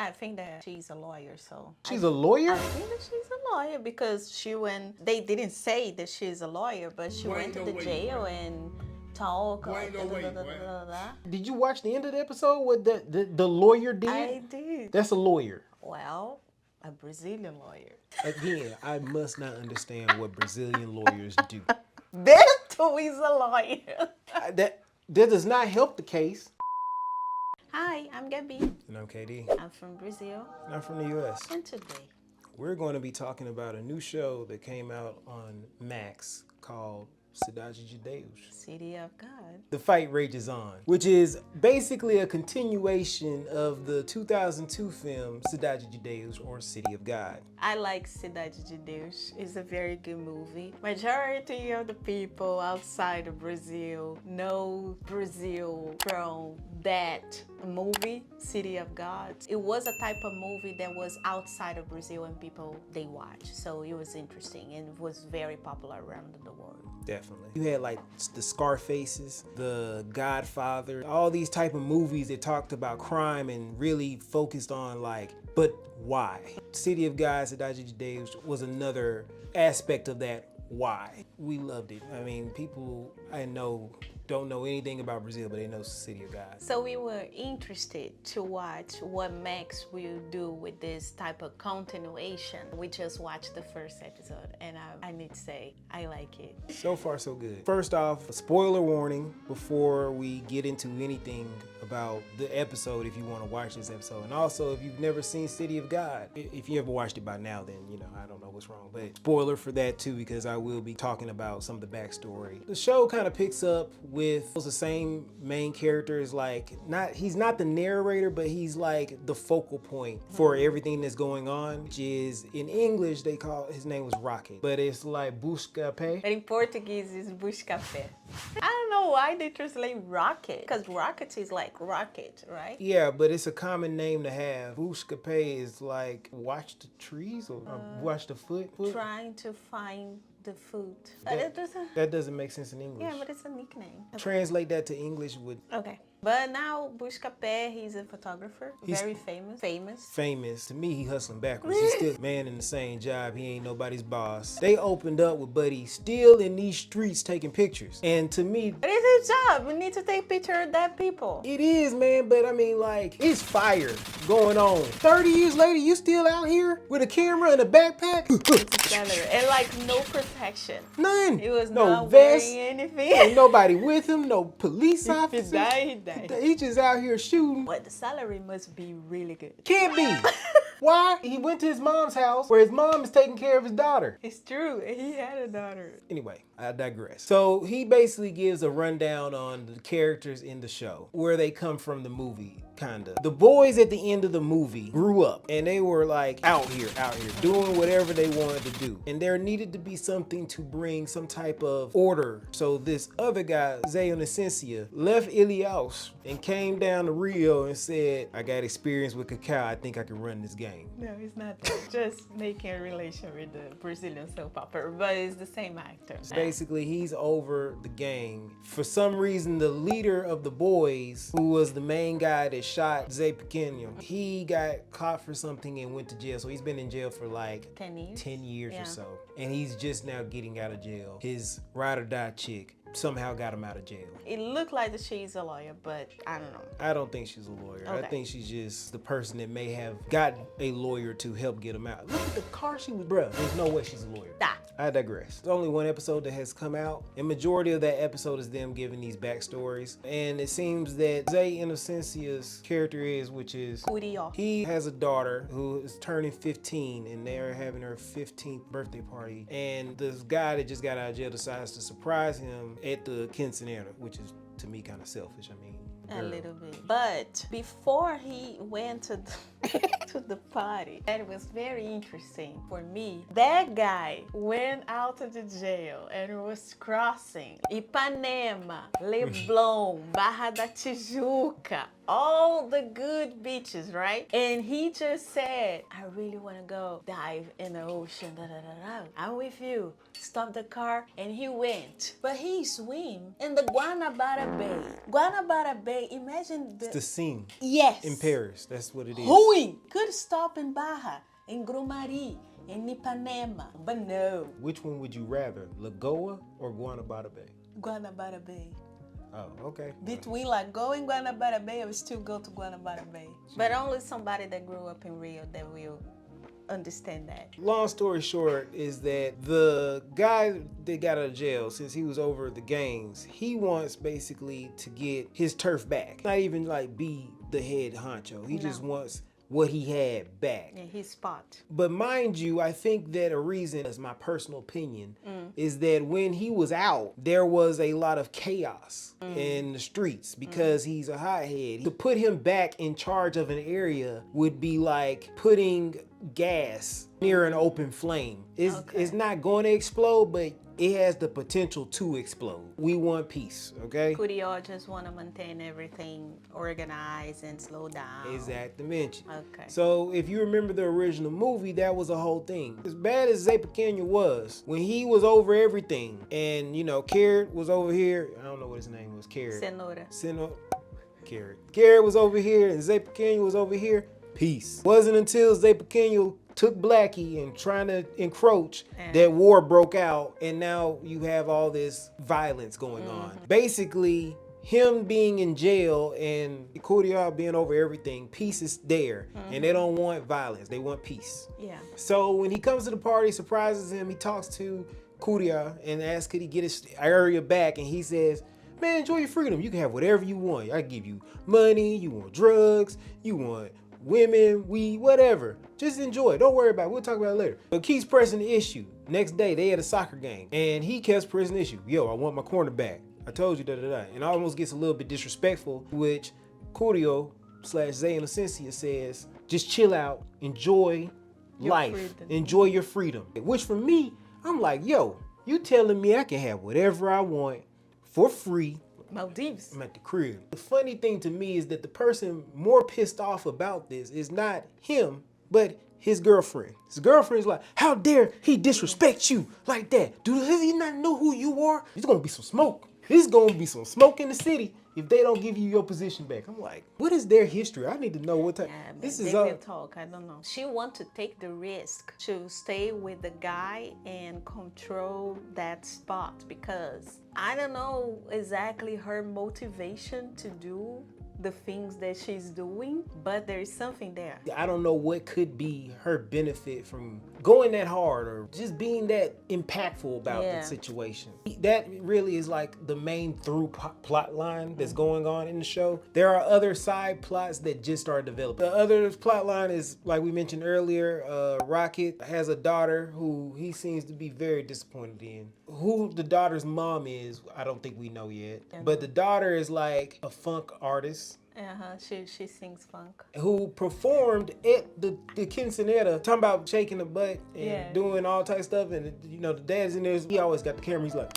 I think that she's a lawyer, so. She's a lawyer? I think that she's a lawyer because they didn't say that she's a lawyer, but she went to the jail and talk. Did you watch the end of the episode what the lawyer did? I did. That's a lawyer. Well, a Brazilian lawyer. Again, I must not understand what Brazilian lawyers do. Beto is a lawyer. That does not help the case. Hi, I'm Gabi. And I'm KD. I'm from Brazil. And I'm from the U.S. And today, we're going to be talking about a new show that came out on Max called Cidade de Deus. City of God. The Fight Rages On, which is basically a continuation of the 2002 film Cidade de Deus, or City of God. I like Cidade de Deus. It's a very good movie. Majority of the people outside of Brazil know Brazil from that movie, City of God. It was a type of movie that was outside of Brazil and people, they watch. So it was interesting and it was very popular around the world. Definitely. You had like the Scarfaces, the Godfather, all these type of movies that talked about crime and really focused on like, but why? City of God, Cidade de Deus was another aspect of that why. We loved it. I mean, people I know don't know anything about Brazil, but they know City of God. So we were interested to watch what Max will do with this type of continuation. We just watched the first episode and I need to say, I like it. So far, so good. First off, a spoiler warning before we get into anything about the episode if you want to watch this episode. And also, if you've never seen City of God, if you ever watched it by now, then, you know, I don't know what's wrong. But spoiler for that too, because I will be talking about some of the backstory. The show kind of picks up with the same main character is like, he's not the narrator, but he's like the focal point for everything that's going on, which is in English, they call his name was Rocket, but it's like Busca-Pé. In Portuguese is Busca-Pé. I don't know why they translate rocket, because rocket is like rocket, right? Yeah, but it's a common name to have. Busca-Pé is like watch the trees or watch the foot. Trying to find the food. That doesn't make sense in English. Yeah, but it's a nickname. Translate that to English would... Okay. But now, Busca-Pé, he's a photographer. Very famous. Famous. To me, he hustling backwards. He's still man in the same job. He ain't nobody's boss. They opened up with Buddy still in these streets taking pictures. And to me... It is his job. We need to take picture of that people. It is, man. But I mean, like, it's fire going on. 30 years later, you still out here with a camera and a backpack? And like, no protection. None. He was no not vest, wearing anything. Ain't nobody with him. No police If officer. he died, he died. He just out here shooting. But the salary must be really good. Can't be. Why? He went to his mom's house where his mom is taking care of his daughter. It's true. He had a daughter. Anyway, I digress. So he basically gives a rundown on the characters in the show, where they come from the movie, kinda. The boys at the end of the movie grew up and they were like out here, doing whatever they wanted to do. And there needed to be something to bring some type of order. So this other guy, Zé Inocencia, left Ilhéus and came down to Rio and said, I got experience with cacao. I think I can run this game. No, it's not that. Just making a relation with the Brazilian soap opera, but it's the same actor. Basically, he's over the gang. For some reason, the leader of the boys, who was the main guy that shot Zé Pequeno, he got caught for something and went to jail. So he's been in jail for like 10 years or so. And he's just now getting out of jail. His ride or die chick somehow got him out of jail. It looked like that she's a lawyer, but I don't know. I don't think she's a lawyer. Okay. I think she's just the person that may have got a lawyer to help get him out. Look at the car she was, bruh. There's no way she's a lawyer. I digress. There's only one episode that has come out, and majority of that episode is them giving these backstories. And it seems that Zé Inocencia's character which is Curió. He has a daughter who is turning 15, and they're having her 15th birthday party. And this guy that just got out of jail decides to surprise him at the quinceañera, which is, to me, kind of selfish. I mean, a little bit. But before he went to the party, that was very interesting for me. That guy went out of the jail and was crossing Ipanema, Leblon, Barra da Tijuca, all the good beaches, right? And he just said, I really want to go dive in the ocean. I'm with you. Stop the car. And he went. But he swam in the Guanabara Bay. Guanabara Bay Bay. Imagine It's the scene Yes. in Paris. That's what it is. Ruim. Could stop in Barra, in Grumari, in Ipanema, but no. Which one would you rather, Lagoa or Guanabara Bay? Guanabara Bay. Oh, okay. Between Lagoa and Guanabara Bay, I would still go to Guanabara Bay. But only somebody that grew up in Rio that will understand that. Long story short is that the guy that got out of jail, since he was over the gangs, he wants basically to get his turf back. Not even like be the head honcho. He just wants what he had back. Yeah, his spot. But mind you, I think that a reason, as my personal opinion, is that when he was out, there was a lot of chaos in the streets because he's a hothead. To put him back in charge of an area would be like putting gas near an open flame. It's not going to explode, but it has the potential to explode. We want peace, okay? Curió just want to maintain everything organized and slow down. Exact dimension. Okay. So if you remember the original movie, that was a whole thing. As bad as Zay Pequeno was, when he was over everything, and you know, Carrot was over here. I don't know what his name was. Carrot. Cenoura. Carrot. Carrot was over here, and Zay Pequeno was over here. Peace. Wasn't until Zay Pequeno took Blackie and trying to encroach that war broke out, and now you have all this violence going on. Basically, him being in jail and Curió being over everything, peace is there, and they don't want violence, they want peace. Yeah. So when he comes to the party, surprises him, he talks to Curió and asks could he get his area back, and he says, man, enjoy your freedom, you can have whatever you want. I give you money, you want drugs, you want women, weed, whatever. Just enjoy it. Don't worry about it. We'll talk about it later. But keeps pressing the issue. Next day, they had a soccer game. And he kept pressing the issue. Yo, I want my corner back. I told you, da-da-da. And almost gets a little bit disrespectful, which Curió / Zay Inocencia says, just chill out. Enjoy life. Freedom. Enjoy your freedom. Which for me, I'm like, yo, you telling me I can have whatever I want for free. Maldives. I'm at the crib. The funny thing to me is that the person more pissed off about this is not him, but his girlfriend. His girlfriend's like, how dare he disrespect you like that? Does he not know who you are? There's gonna be some smoke. There's gonna be some smoke in the city if they don't give you your position back. I'm like, what is their history? I need to know what type. Yeah, This they is will talk. I don't know. She wants to take the risk to stay with the guy and control that spot because I don't know exactly her motivation to do the things that she's doing, but there is something there. I don't know what could be her benefit from going that hard or just being that impactful about the situation. That really is like the main through plot line that's going on in the show. There are other side plots that just are developed. The other plot line is, like we mentioned earlier, Rocket has a daughter who he seems to be very disappointed in. Who the daughter's mom is, I don't think we know yet. But the daughter is like a funk artist. She sings funk. Who performed at the quinceanera, talking about shaking the butt and doing all type of stuff, and you know the dad's in there. He always got the camera. He's like,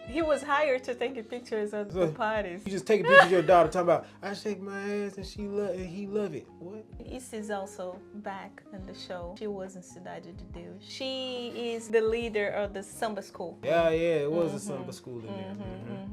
he was hired to take pictures of the parties. You just take a picture of your daughter talking about I shake my ass and he love it. What? Issa is also back in the show. She was in Cidade de Deus. She is the leader of the samba school. Yeah, it was a samba school in there.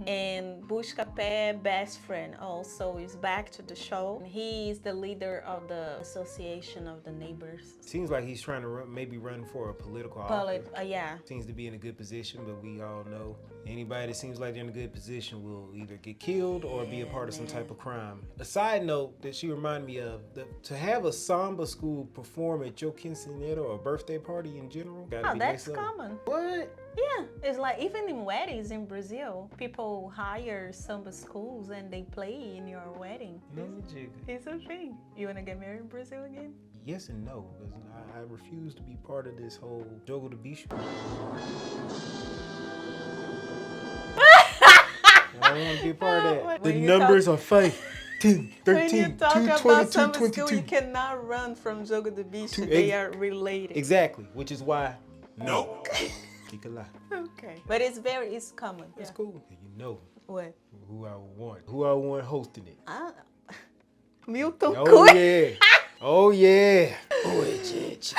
And Buscapé, best friend, also is back to the show. He is the leader of the Association of the Neighbors. Seems like he's trying to run for a political office. Yeah. Seems to be in a good position, but we all know anybody that seems like they're in a good position will either get killed or be a part of some type of crime. A side note that she reminded me of, to have a samba school perform at your quinceanera or birthday party in general. That's common. What? Yeah, it's like even in weddings in Brazil, people hire samba schools and they play in your wedding. It's a thing. You want to get married in Brazil again? Yes and no, because I refuse to be part of this whole jogo de bicho. I don't want to be a part of that. The numbers are fake. 10, 13, when you talk 2, about 22, samba 22. school, you cannot run from jogo de bicho. They are related. Exactly, which is why No. He could lie. Okay, but it's common. It's cool. You know What? who I want hosting it. Milton Oh Cunha. yeah. Oh yeah. Oi, gente.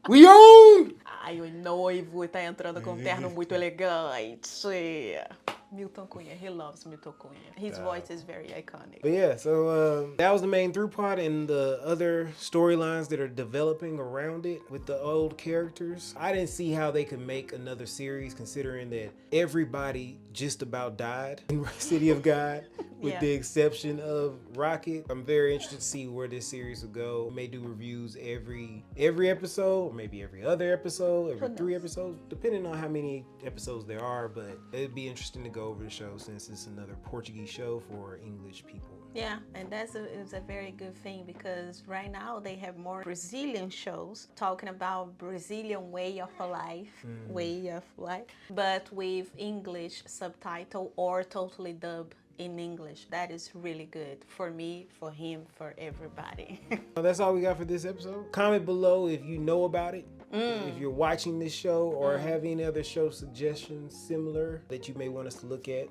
We own. Ai, o noivo tá entrando com um terno muito elegante. Milton Cunha. He loves Milton Cunha. His voice is very iconic. But yeah, so that was the main through part, and the other storylines that are developing around it with the old characters. I didn't see how they could make another series considering that everybody just about died in City of God, with the exception of Rocket. I'm very interested to see where this series will go. We may do reviews every episode, or maybe every other episode, every 3 episodes, depending on how many episodes there are. But it'd be interesting to go over the show since it's another Portuguese show for English people. Yeah, and that's a very good thing because right now they have more Brazilian shows talking about Brazilian way of life, but with English subtitle or totally dub in English. That is really good for me, for him, for everybody. Well, that's all we got for this episode. Comment below if you know about it. If you're watching this show or have any other show suggestions similar that you may want us to look at.